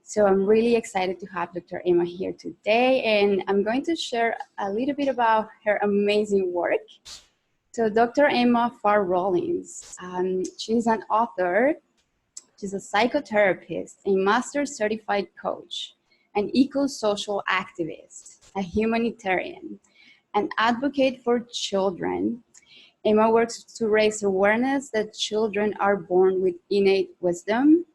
So I'm really excited to have Dr. Emma here today, and I'm going to share a little bit about her amazing work. So Dr. Emma Farr Rawlings, she's an author, she's a psychotherapist, a master certified coach, an eco-social activist, a humanitarian, an advocate for children. Emma works to raise awareness that children are born with innate wisdom.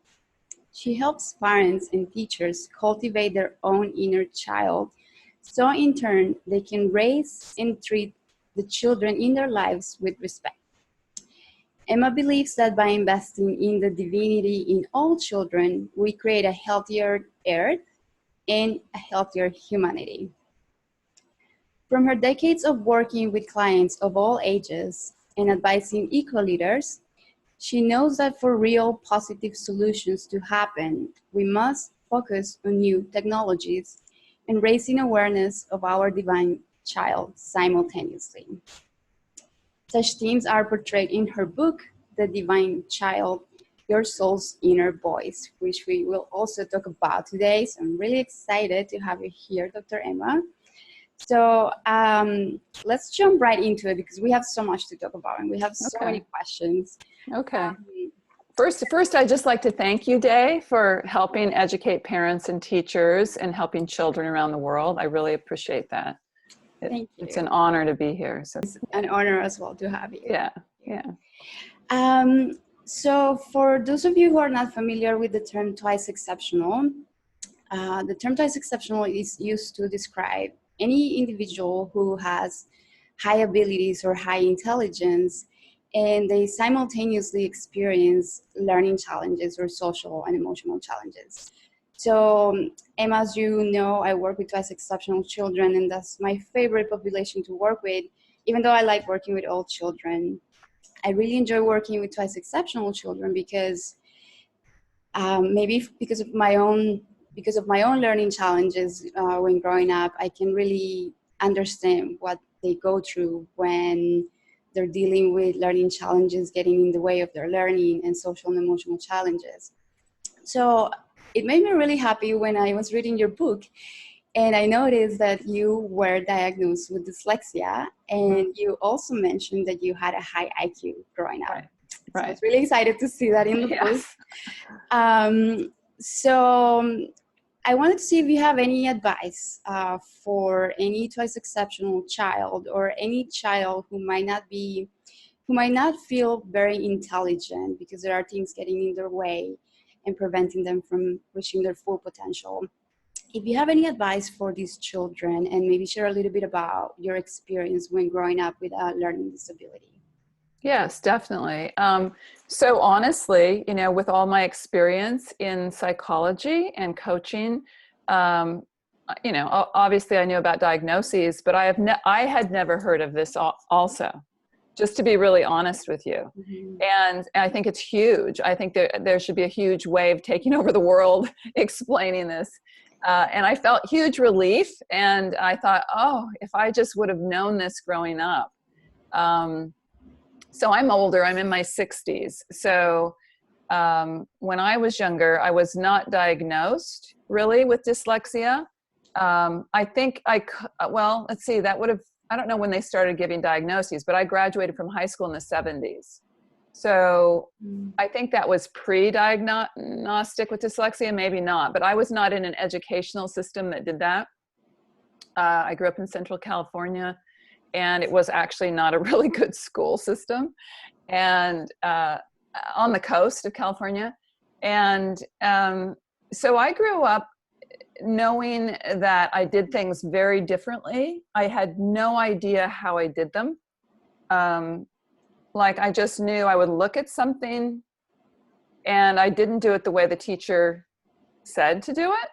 She helps parents and teachers cultivate their own inner child, so in turn, they can raise and treat the children in their lives with respect. Emma believes that by investing in the divinity in all children, we create a healthier earth and a healthier humanity. From her decades of working with clients of all ages and advising eco-leaders, she knows that for real positive solutions to happen, we must focus on new technologies and raising awareness of our divine child simultaneously. Such themes are portrayed in her book, The Divine Child, Your Soul's Inner Voice, which we will also talk about today. So I'm really excited to have you here, Dr. Emma. So let's jump right into it because we have so much to talk about and we have so many questions. Okay. First, I'd just like to thank you, Day, for helping educate parents and teachers and helping children around the world. I really appreciate that. Thank you. It's an honor to be here. So it's an honor as well to have you. Yeah. So for those of you who are not familiar with the term twice exceptional, the term twice exceptional is used to describe any individual who has high abilities or high intelligence, and they simultaneously experience learning challenges or social and emotional challenges. So, Emma, as you know, I work with twice exceptional children, and that's my favorite population to work with. Even though I like working with all children, I really enjoy working with twice exceptional children because maybe because of my own learning challenges when growing up, I can really understand what they go through when they're dealing with learning challenges getting in the way of their learning and social and emotional challenges. So it made me really happy when I was reading your book and I noticed that you were diagnosed with dyslexia, and you also mentioned that you had a high IQ growing up. Right. So I was really excited to see that in the book. So I wanted to see if you have any advice for any twice exceptional child or any child who might not feel very intelligent because there are things getting in their way and preventing them from reaching their full potential. If you have any advice for these children, and maybe share a little bit about your experience when growing up with a learning disability. Yes, definitely. So honestly, with all my experience in psychology and coaching, obviously I knew about diagnoses, but I had never heard of this also, just to be really honest with you. Mm-hmm. And I think it's huge. I think there should be a huge wave taking over the world explaining this. And I felt huge relief. And I thought, oh, if I just would have known this growing up. So I'm older, I'm in my 60s. So when I was younger, I was not diagnosed really with dyslexia. I think let's see, I don't know when they started giving diagnoses, but I graduated from high school in the 70s. So I think that was pre-diagnostic with dyslexia, maybe not, but I was not in an educational system that did that. I grew up in Central California, and it was actually not a really good school system, and on the coast of California. And so I grew up knowing that I did things very differently. I had no idea how I did them. Like I just knew I would look at something and I didn't do it the way the teacher said to do it.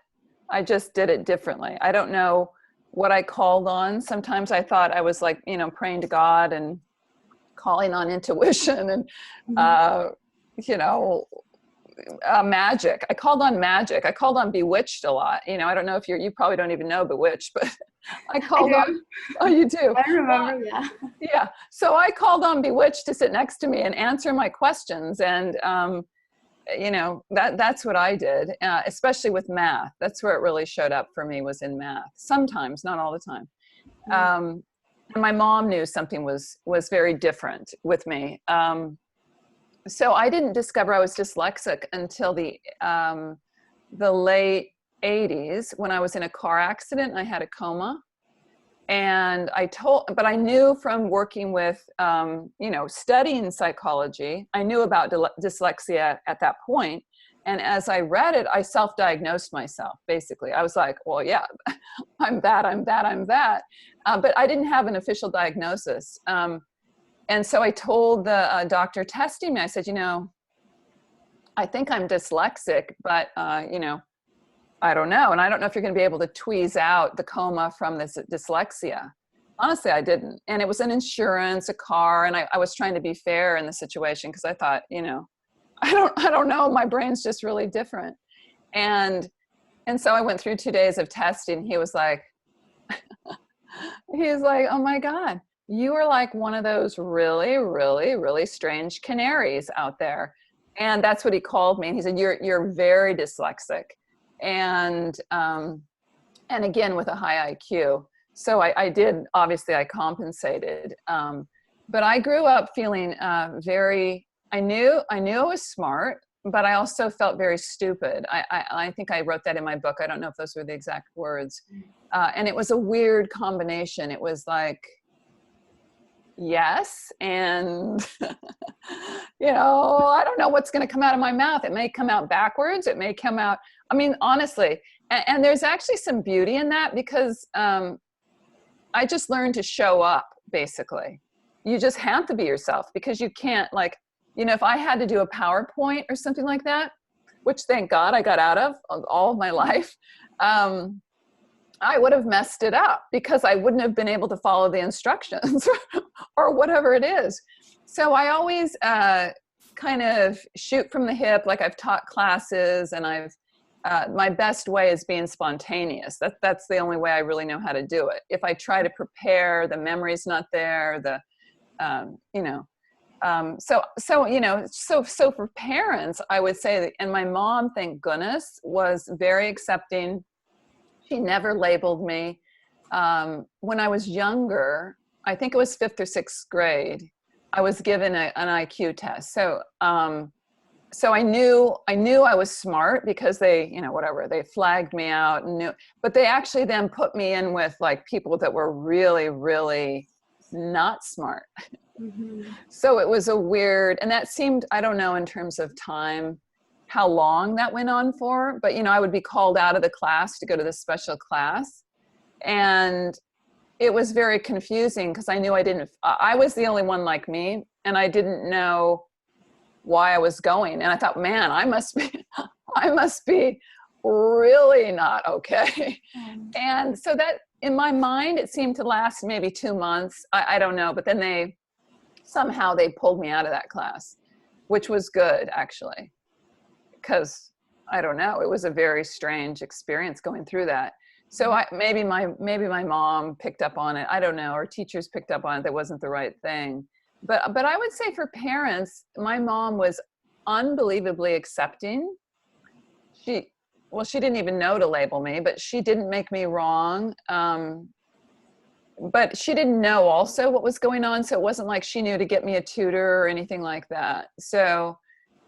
I just did it differently. I don't know what I called on. Sometimes I thought I was like, praying to God and calling on intuition and, magic. I called on magic. I called on Bewitched a lot. I don't know if you probably don't even know Bewitched, but I called on. Oh, you do? I remember, yeah. Yeah. So I called on Bewitched to sit next to me and answer my questions. And you know, that's what I did, especially with math. That's where it really showed up for me, was in math. Sometimes, not all the time. And my mom knew something was very different with me. So I didn't discover I was dyslexic until the late 80s, when I was in a car accident and I had a coma. And but I knew from working with, you know, studying psychology, I knew about dyslexia at that point. And as I read it, I self-diagnosed myself, basically. I was like, well, yeah, I'm that. But I didn't have an official diagnosis. And so I told the doctor testing me, I said, you know, I think I'm dyslexic, but, you know, I don't know. And I don't know if you're going to be able to tweeze out the coma from this dyslexia. Honestly, I didn't. And it was an insurance, a car. And I was trying to be fair in the situation, because I thought, you know, I don't know. My brain's just really different. And so I went through 2 days of testing. He was like, oh my God, you are like one of those really, really, really strange canaries out there. And that's what he called me. And he said, you're very dyslexic. And again, with a high IQ. So I did, obviously I compensated. But I grew up feeling I knew I was smart, but I also felt very stupid. I think I wrote that in my book. I don't know if those were the exact words. And it was a weird combination. It was like, yes, and you know, I don't know what's going to come out of my mouth. It may come out backwards. It may come out, I mean, honestly, and there's actually some beauty in that, because I just learned to show up, basically. You just have to be yourself, because you can't, like, you know, if I had to do a PowerPoint or something like that, which thank God I got out of all of my life, I would have messed it up, because I wouldn't have been able to follow the instructions or whatever it is. So I always kind of shoot from the hip. Like, I've taught classes, and my best way is being spontaneous. That's the only way I really know how to do it. If I try to prepare, the memory's not there, you know. So, you know, so for parents, I would say that, and my mom, thank goodness, was very accepting. She never labeled me. When I was younger, I think it was 5th or 6th grade, I was given an IQ test. So I knew I was smart, because they, you know, whatever, they flagged me out and knew, but they actually then put me in with like people that were really, really not smart. Mm-hmm. So it was a weird, and that seemed, I don't know in terms of time, how long that went on for, but, you know, I would be called out of the class to go to this special class. And it was very confusing, because I knew I was the only one like me, and I didn't know why I was going. And I thought, man, I must be really not okay. And so that, in my mind, it seemed to last maybe 2 months. I don't know. But then somehow they pulled me out of that class, which was good, actually, because I don't know, it was a very strange experience going through that. So maybe my mom picked up on it. I don't know, or teachers picked up on it. That wasn't the right thing. But I would say for parents, my mom was unbelievably accepting. She didn't even know to label me, but she didn't make me wrong. But she didn't know also what was going on. So it wasn't like she knew to get me a tutor or anything like that. So,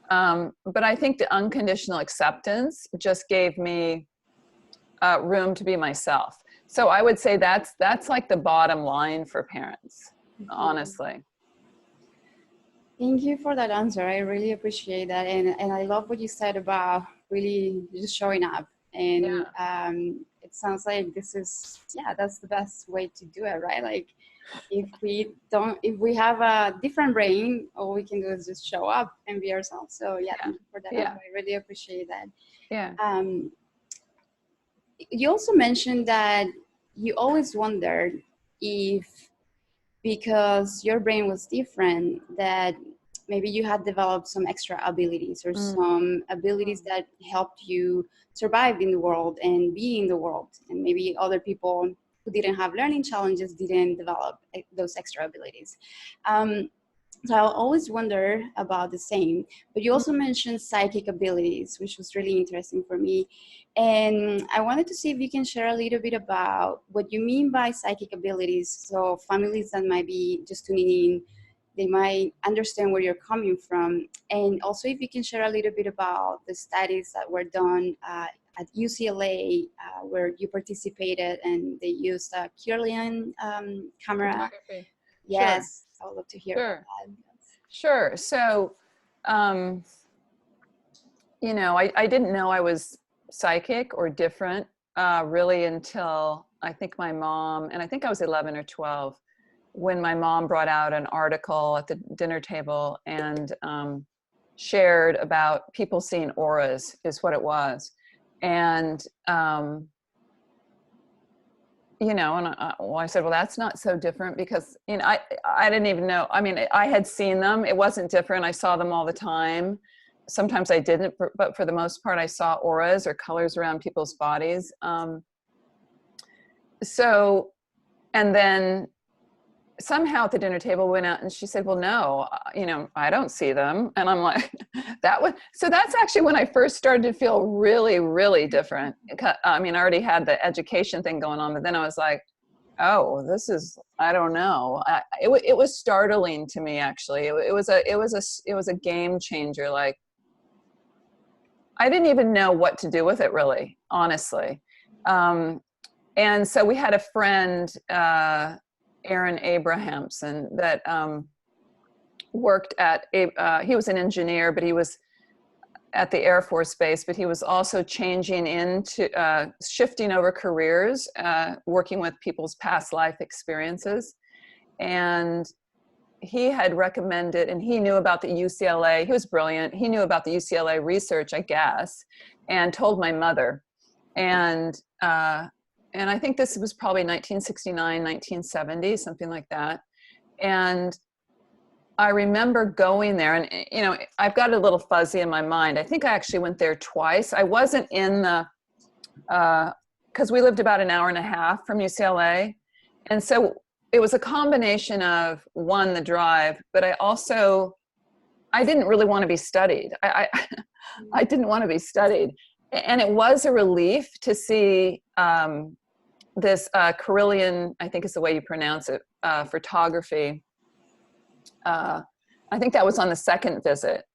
but I think the unconditional acceptance just gave me room to be myself. So I would say that's like the bottom line for parents, honestly. Thank you for that answer. I really appreciate that. And I love what you said about really just showing up. And it sounds like that's the best way to do it, right? Like, if we have a different brain, all we can do is just show up and be ourselves. So thank you for that. I really appreciate that. Yeah. You also mentioned that you always wondered if, because your brain was different, that maybe you had developed some extra abilities or some abilities that helped you survive in the world and be in the world. And maybe other people who didn't have learning challenges didn't develop those extra abilities. So I'll always wonder about the same. But you also mentioned psychic abilities, which was really interesting for me. And I wanted to see if you can share a little bit about what you mean by psychic abilities. So families that might be just tuning in, they might understand where you're coming from. And also if you can share a little bit about the studies that were done at UCLA, where you participated and they used a Kirlian camera. Photography. Yes, I would love to hear about Sure. that. Sure. So, you know, I didn't know I was psychic or different really until I think my mom, and I think I was 11 or 12, when my mom brought out an article at the dinner table and shared about people seeing auras, is what it was. And, you know, and I said, well, that's not so different because, you know, I didn't even know. I mean, I had seen them. It wasn't different. I saw them all the time. Sometimes I didn't, but for the most part, I saw auras or colors around people's bodies. So, and then somehow at the dinner table went out and she said, well, no, you know, I don't see them. And I'm like, so that's actually when I first started to feel really, really different. I mean, I already had the education thing going on, but then I was like, oh, this is, I don't know. It was startling to me, actually. It was a game changer. Like, I didn't even know what to do with it, really, honestly. And so we had a friend, Aaron Abrahamson, that worked at, he was an engineer, but he was at the Air Force Base, but he was also changing into, shifting over careers, working with people's past life experiences. And he had recommended, and he knew about the UCLA, he was brilliant, he knew about the UCLA research, I guess, and told my mother. And I think this was probably 1969, 1970, something like that. And I remember going there, and, you know, I've got a little fuzzy in my mind. I think I actually went there twice. I wasn't in the, because we lived about an hour and a half from UCLA. And so it was a combination of, one, the drive, but I didn't really want to be studied. I didn't want to be studied. And it was a relief to see this Carillion, I think is the way you pronounce it, photography. I think that was on the second visit,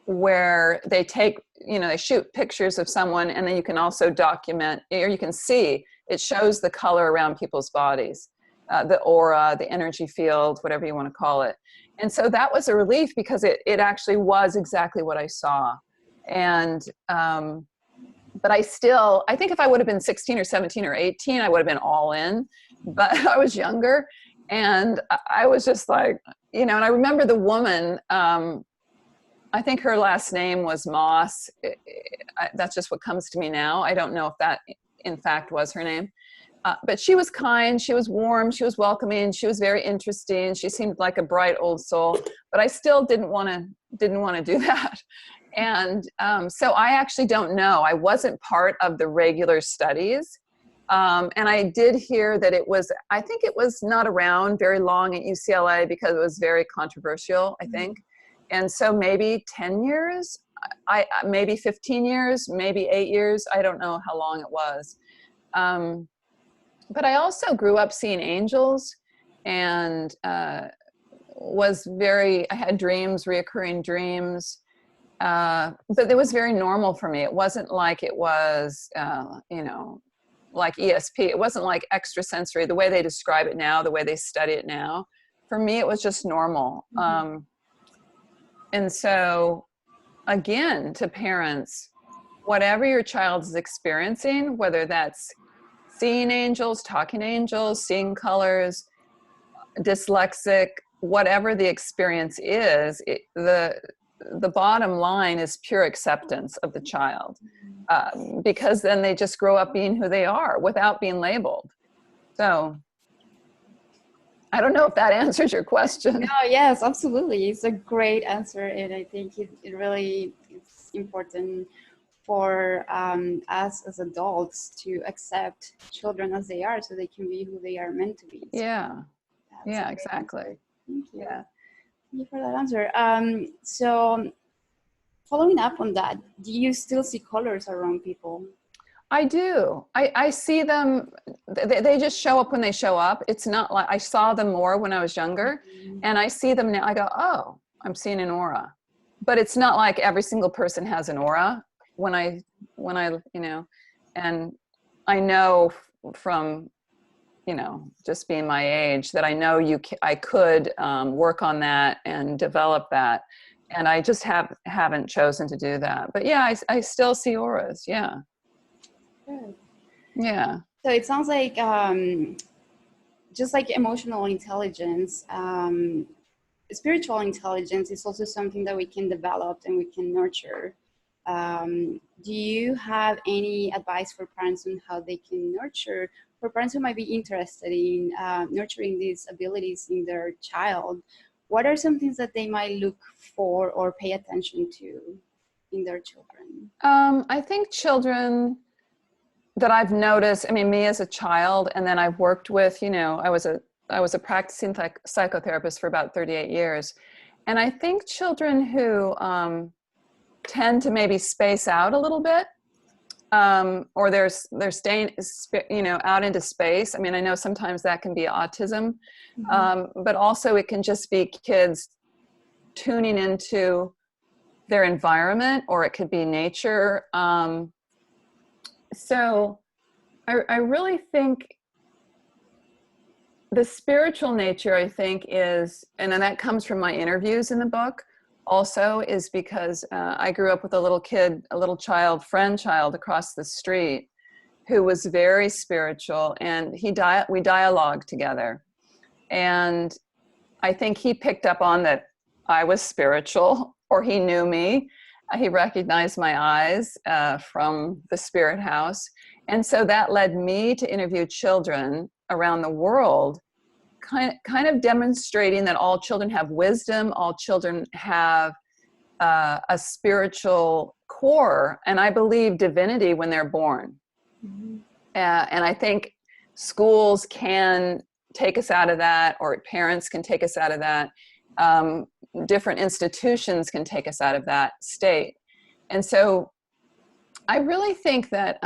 where they take, you know, they shoot pictures of someone, and then you can also document, or you can see, it shows the color around people's bodies, the aura, the energy field, whatever you want to call it. And so that was a relief because it actually was exactly what I saw. And, but I think if I would have been 16 or 17 or 18, I would have been all in, but I was younger. And I was just like, you know, and I remember the woman, I think her last name was Moss. That's just what comes to me now. I don't know if that in fact was her name. But she was kind, she was warm, she was welcoming, she was very interesting. She seemed like a bright old soul, but I still didn't want to do that. And so I actually don't know. I wasn't part of the regular studies. And I did hear that I think it was not around very long at UCLA because it was very controversial, I think. And so maybe 10 years, maybe 15 years, maybe 8 years. I don't know how long it was. But I also grew up seeing angels, and I had dreams, reoccurring dreams. But it was very normal for me. It wasn't like it was, you know, like ESP. It wasn't like extrasensory, the way they describe it now, the way they study it now. For me, it was just normal. And so, again, to parents, whatever your child is experiencing, whether that's seeing angels, talking angels, seeing colors, dyslexic, whatever the experience is, the bottom line is pure acceptance of the child, because then they just grow up being who they are without being labeled. So I don't know if that answers your question. No, yes, absolutely. It's a great answer. And I think it really is important for us as adults to accept children as they are so they can be who they are meant to be. So Yeah, exactly. Answer. Thank you. Yeah. Thank you for that answer. So following up on that, do you still see colors around people? I do. I see them, they just show up when they show up. It's not like I saw them more when I was younger, and I see them now. I go, oh, I'm seeing an aura. But it's not like every single person has an aura when I, you know, and I know from, you know, just being my age that I know I could work on that and develop that. And I just haven't chosen to do that. But yeah, I still see auras. Yeah. Good. Yeah. So it sounds like just like emotional intelligence, spiritual intelligence is also something that we can develop and we can nurture. Do you have any advice for parents on how they can nurture, for parents who might be interested in nurturing these abilities in their child? What are some things that they might look for or pay attention to in their children? I think children that I've noticed, I mean, me as a child, and then I've worked with, you know, I was a practicing psychotherapist for about 38 years. And I think children who tend to maybe space out a little bit, or they're staying, you know, out into space. I mean, I know sometimes that can be autism, but also it can just be kids tuning into their environment, or it could be nature. So I really think the spiritual nature, I think, is, and then that comes from my interviews in the book also, is because I grew up with a little kid, a little child, friend child across the street who was very spiritual, and we dialogued together. And I think he picked up on that I was spiritual, or he knew me. He recognized my eyes from the spirit house. And so that led me to interview children around the world, kind of demonstrating that all children have wisdom, all children have a spiritual core, and I believe divinity when they're born. And I think schools can take us out of that, or parents can take us out of that. Different institutions can take us out of that state. And so I really think that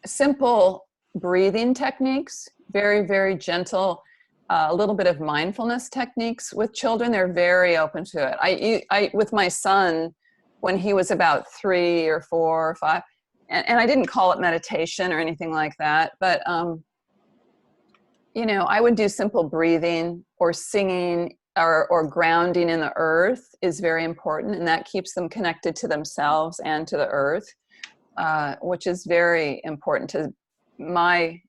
simple breathing techniques, very, very gentle, a little bit of mindfulness techniques with children, they're very open to it. I with my son, when he was about 3 or 4 or 5, and I didn't call it meditation or anything like that, but you know, I would do simple breathing or singing, or grounding in the earth is very important, and that keeps them connected to themselves and to the earth, which is very important to my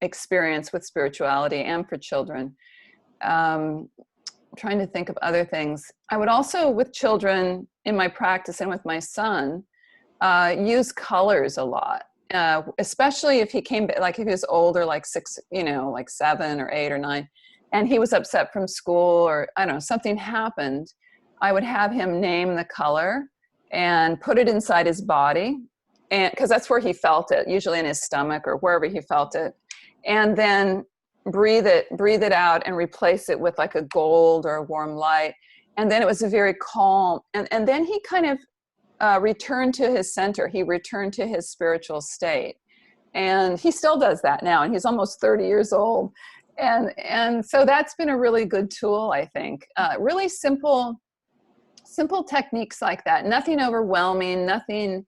experience with spirituality and for children. I'm trying to think of other things. I would also, with children in my practice and with my son, use colors a lot, especially if he came, like if he was older, like 6, you know, like 7 or 8 or 9, and he was upset from school, or I don't know, something happened, I would have him name the color and put it inside his body, and because that's where he felt it, usually in his stomach or wherever he felt it, and then breathe it out and replace it with like a gold or a warm light. And then it was a very calm, and then he kind of returned to his center. He returned to his spiritual state, and he still does that now, and he's almost 30 years old. And so that's been a really good tool, I think. Really simple techniques like that. Nothing overwhelming, nothing,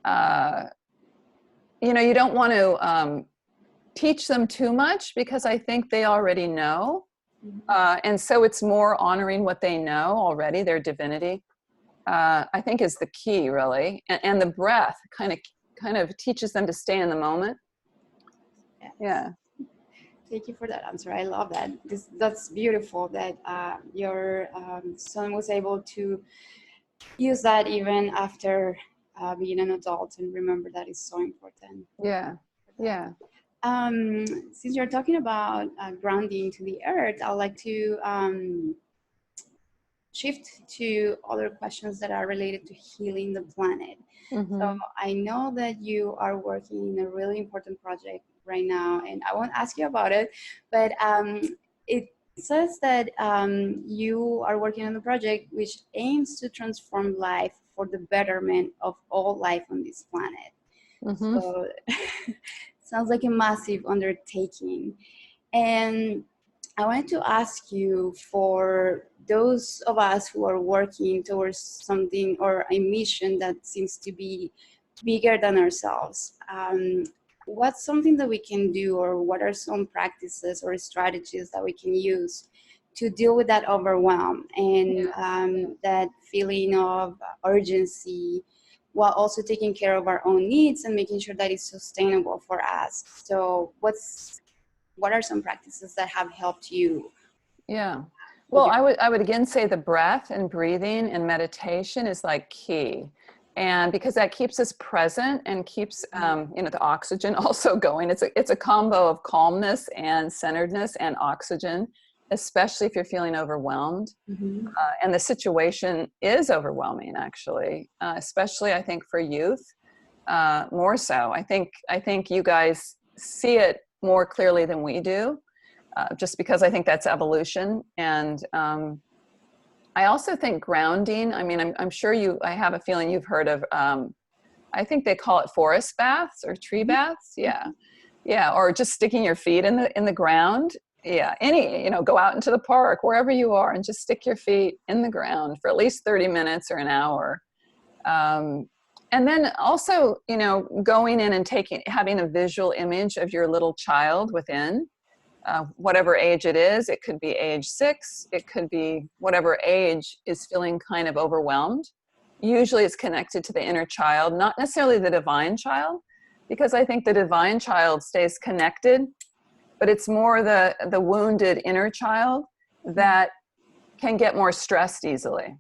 you know, you don't want to teach them too much, because I think they already know. And so it's more honoring what they know already, their divinity, I think is the key, really. And the breath kind of teaches them to stay in the moment. Yes. Yeah. Thank you for that answer. I love that. That's beautiful that your son was able to use that even after being an adult, and remember that is so important. Yeah. Yeah. Since you're talking about grounding to the earth, I'd like to shift to other questions that are related to healing the planet. Mm-hmm. So I know that you are working in a really important project right now, and I won't ask you about it, but It says that you are working on a project which aims to transform life for the betterment of all life on this planet. Mm-hmm. So sounds like a massive undertaking. And I wanted to ask you, for those of us who are working towards something or a mission that seems to be bigger than ourselves, what's something that we can do, or what are some practices or strategies that we can use to deal with that overwhelm and that feeling of urgency, while also taking care of our own needs and making sure that it's sustainable for us? So what are some practices that have helped you? Yeah. Well, I would again say the breath and breathing and meditation is like key. And because that keeps us present and keeps, the oxygen also going. It's a combo of calmness and centeredness and oxygen, especially if you're feeling overwhelmed. Mm-hmm. And the situation is overwhelming, actually, especially I think for youth, more so. I think you guys see it more clearly than we do, just because I think that's evolution. And I also think grounding. I mean, I'm sure I have a feeling you've heard of, I think they call it forest baths or tree baths. Yeah. Yeah. Or just sticking your feet in the ground. Yeah. Go out into the park, wherever you are, and just stick your feet in the ground for at least 30 minutes or an hour. And then also, going in and having a visual image of your little child within, whatever age it is. It could be age 6. It could be whatever age is feeling kind of overwhelmed. Usually it's connected to the inner child, not necessarily the divine child, because I think the divine child stays connected, but it's more the wounded inner child that can get more stressed easily.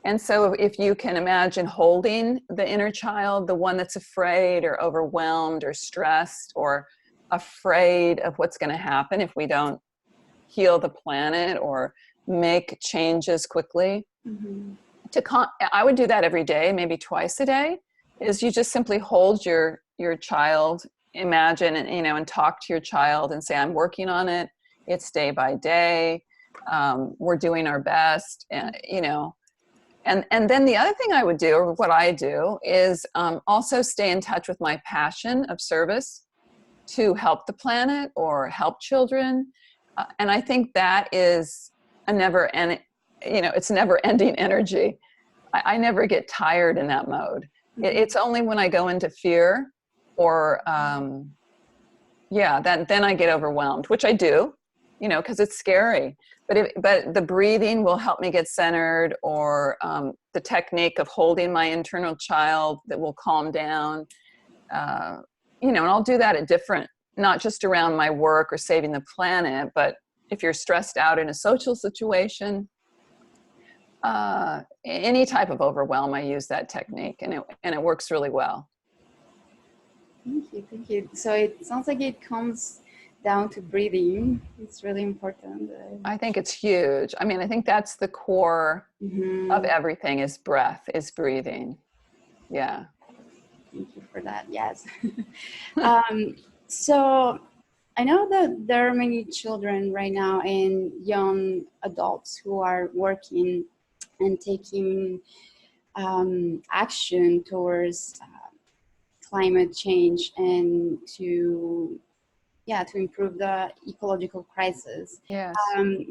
And so if you can imagine holding the inner child, the one that's afraid or overwhelmed or stressed or afraid of what's going to happen if we don't heal the planet or make changes quickly. Mm-hmm. I would do that every day, maybe twice a day, is you just simply hold your child, imagine and talk to your child and say, I'm working on it. It's day by day. We're doing our best, and then the other thing I would do, or what I do, is also stay in touch with my passion of service to help the planet or help children. And I think that is it's never ending energy. I never get tired in that mode. Mm-hmm. It's only when I go into fear or, then I get overwhelmed, which I do, because it's scary. But the breathing will help me get centered, or the technique of holding my internal child that will calm down. And I'll do that not just around my work or saving the planet, but if you're stressed out in a social situation, any type of overwhelm, I use that technique, and it works really well. Thank you. So it sounds like it comes down to breathing. It's really important. I think it's huge. I mean, I think that's the core of everything, is breathing. Yeah. Thank you for that. Yes. So I know that there are many children right now and young adults who are working and taking action towards climate change and to improve the ecological crisis. Yes.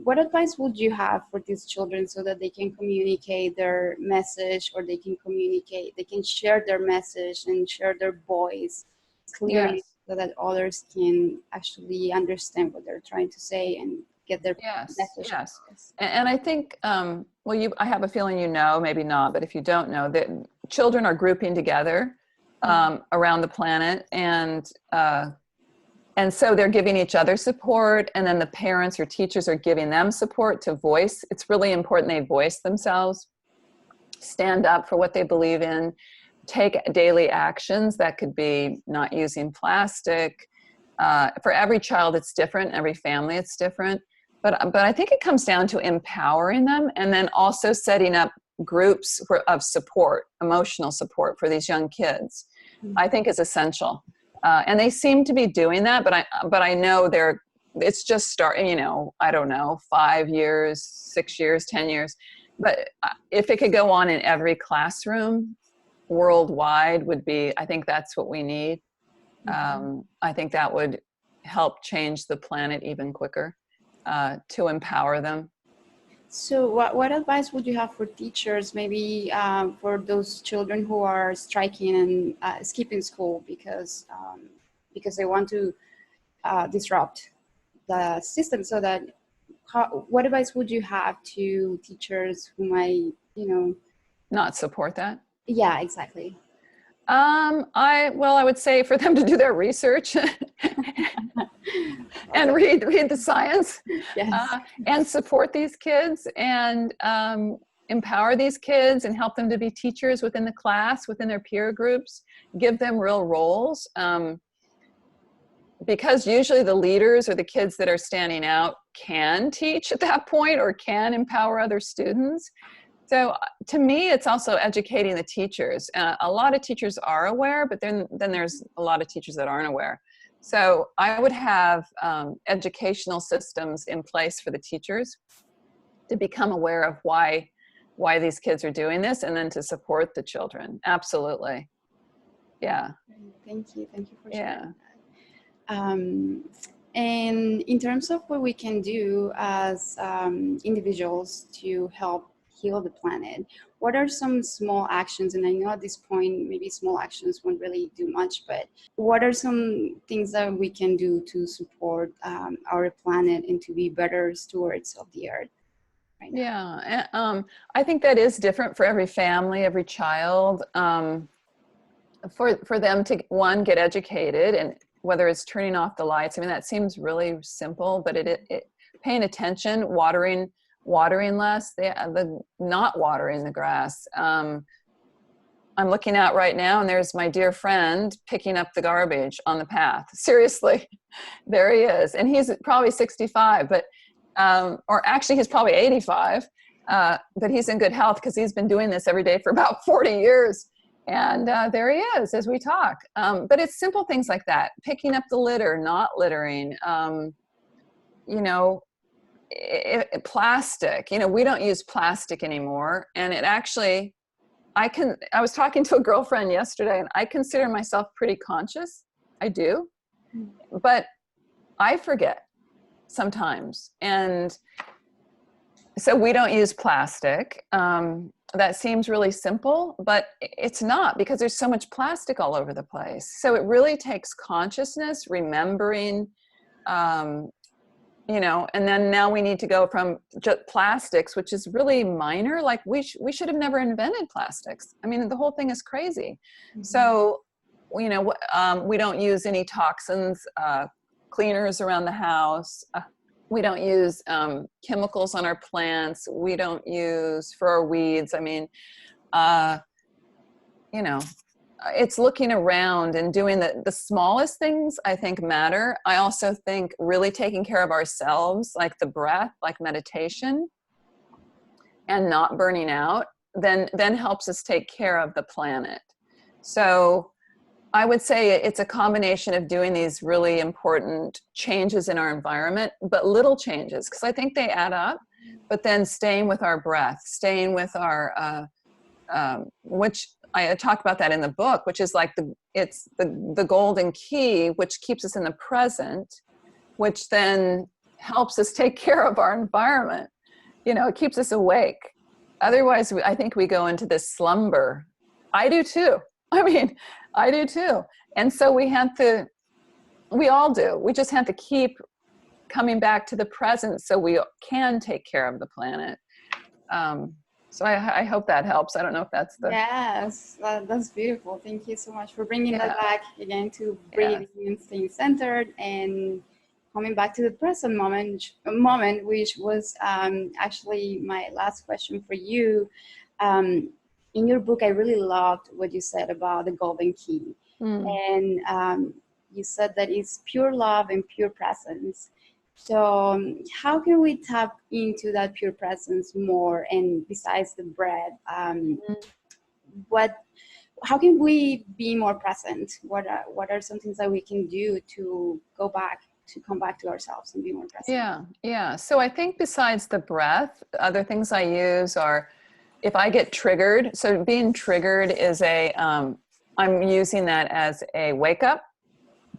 What advice would you have for these children so that they can communicate their message, or they can share their message and share their voice clearly? Yes. So that others can actually understand what they're trying to say and get their message. Yes. And I think, I have a feeling maybe not, but if you don't know, that children are grouping together around the planet, and so they're giving each other support, and then the parents or teachers are giving them support to voice. It's really important they voice themselves, stand up for what they believe in, take daily actions. That could be not using plastic. For every child, it's different. Every family, it's different. But I think it comes down to empowering them, and then also setting up groups of support, emotional support for these young kids. I think is essential. And they seem to be doing that, but I know they're it's just starting, you know, I don't know, 5 years, 6 years, 10 years. But if it could go on in every classroom worldwide would be, I think that's what we need. I think that would help change the planet even quicker, to empower them. So what advice would you have for teachers, maybe for those children who are striking and skipping school because they want to disrupt the system? So that, what advice would you have to teachers who might, Not support that. Yeah, exactly. I would say for them to do their research and read the science, Yes. and support these kids, and empower these kids and help them to be teachers within the class, within their peer groups, give them real roles. Because usually the leaders or the kids that are standing out can teach at that point or can empower other students. So to me, it's also educating the teachers. A lot of teachers are aware, but then there's a lot of teachers that aren't aware. So I would have educational systems in place for the teachers to become aware of why these kids are doing this, and then to support the children. Absolutely. Yeah. Thank you for sharing. Yeah. And in terms of what we can do as individuals to help heal the planet, what are some small actions? And I know at this point, maybe small actions won't really do much, but what are some things that we can do to support our planet and to be better stewards of the earth right now? Yeah, I think that is different for every family, every child. For them to, one, get educated, and whether it's turning off the lights, I mean, that seems really simple, but it paying attention, watering less, the not watering the grass. I'm looking out right now, and there's my dear friend picking up the garbage on the path. Seriously, there he is. And he's probably 65, but, or actually he's probably 85, but he's in good health because he's been doing this every day for about 40 years. And there he is as we talk. But it's simple things like that. Picking up the litter, not littering, plastic, we don't use plastic anymore. And it actually, I was talking to a girlfriend yesterday, and I consider myself pretty conscious. I do, but I forget sometimes. And so we don't use plastic. That seems really simple, but it's not, because there's so much plastic all over the place. So it really takes consciousness, remembering, and then now we need to go from just plastics, which is really minor. Like we should have never invented plastics. I mean, the whole thing is crazy. Mm-hmm. So, we don't use any toxins, cleaners around the house. We don't use chemicals on our plants. We don't use for our weeds. I mean, it's looking around and doing the smallest things, I think, matter. I also think really taking care of ourselves, like the breath, like meditation, and not burning out, then helps us take care of the planet. So I would say it's a combination of doing these really important changes in our environment, but little changes, because I think they add up, but then staying with our breath, staying with our, which I talk about that in the book, which is like it's the golden key, which keeps us in the present, which then helps us take care of our environment. It keeps us awake. Otherwise, I think we go into this slumber. I do too. I do too. And so we all do. We just have to keep coming back to the present so we can take care of the planet. So I hope that helps. I don't know if that's the... Yes, that's beautiful. Thank you so much for bringing that back again to breathing and staying centered and coming back to the present moment, which was actually my last question for you. In your book, I really loved what you said about the golden key. And you said that it's pure love and pure presence. So how can we tap into that pure presence more? And besides the breath, how can we be more present? What are some things that we can do to go back to come back to ourselves and be more present. Yeah, yeah. So I think besides the breath, other things I use are if I get triggered. So being triggered is I'm using that as a wake up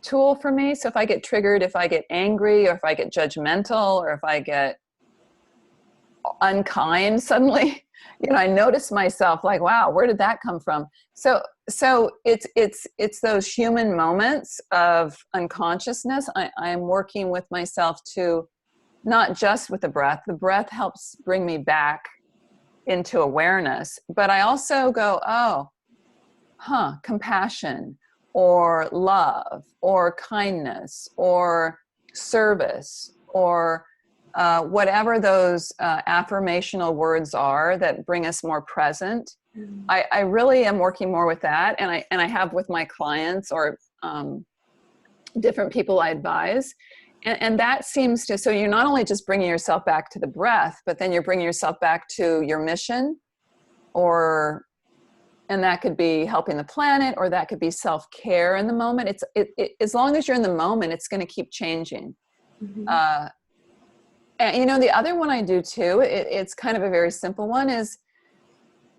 tool for me. So if I get triggered, if I get angry, or if I get judgmental, or if I get unkind suddenly, I notice myself like, wow, where did that come from? So it's those human moments of unconsciousness. I'm working with myself to not just with the breath. The breath helps bring me back into awareness, but I also go, compassion or love or kindness or service or whatever those affirmational words are that bring us more present. Mm-hmm. I really am working more with that, and I have with my clients or different people I advise, and that seems to, so you're not only just bringing yourself back to the breath, but then you're bringing yourself back to your mission, and that could be helping the planet, or that could be self-care in the moment. It as long as you're in the moment, it's going to keep changing. Mm-hmm. And the other one I do too, it's kind of a very simple one, is,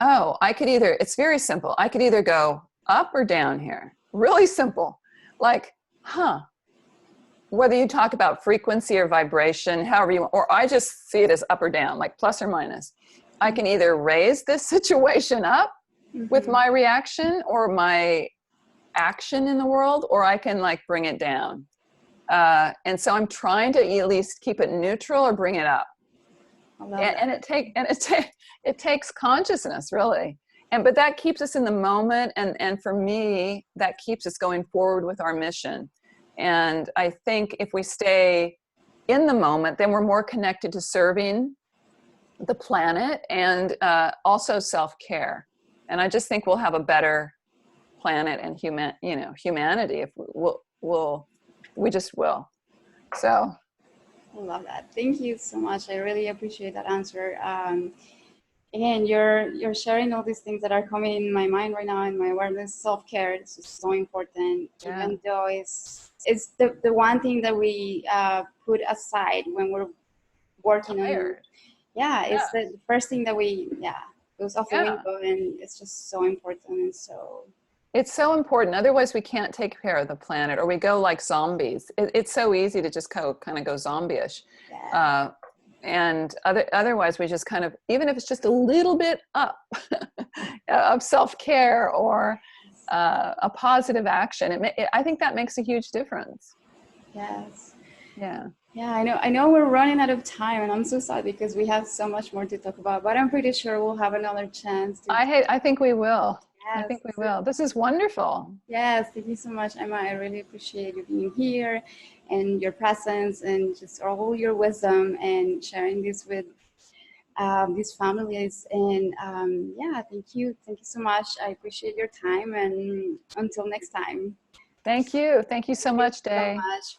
it's very simple. I could either go up or down here. Really simple. Like, whether you talk about frequency or vibration, however you want, or I just see it as up or down, like plus or minus. I can either raise this situation up mm-hmm. with my reaction or my action in the world, or I can like bring it down. And so I'm trying to at least keep it neutral or bring it up. And it takes consciousness, really. But that keeps us in the moment. And for me, that keeps us going forward with our mission. And I think if we stay in the moment, then we're more connected to serving the planet and also self-care. And I just think we'll have a better planet and humanity if we just will. So I love that. Thank you so much. I really appreciate that answer. Again, you're sharing all these things that are coming in my mind right now, in my awareness. Self-care is just so important, yeah. Even though it's the one thing that we put aside when we're working on. Yeah, it's the first thing that goes off the window, and it's just so important. And so it's so important. Otherwise, we can't take care of the planet, or we go like zombies. It's so easy to just kind of go zombie-ish. Yeah. And otherwise, we just kind of, even if it's just a little bit up of self-care or a positive action, I think that makes a huge difference. Yes. Yeah. Yeah, I know we're running out of time, and I'm so sad because we have so much more to talk about, but I'm pretty sure we'll have another chance. I think we will. Yes. I think we will. This is wonderful. Yes, thank you so much, Emma. I really appreciate you being here and your presence and just all your wisdom and sharing this with these families. And thank you so much. I appreciate your time, and until next time. Thank you so much, Day. So much.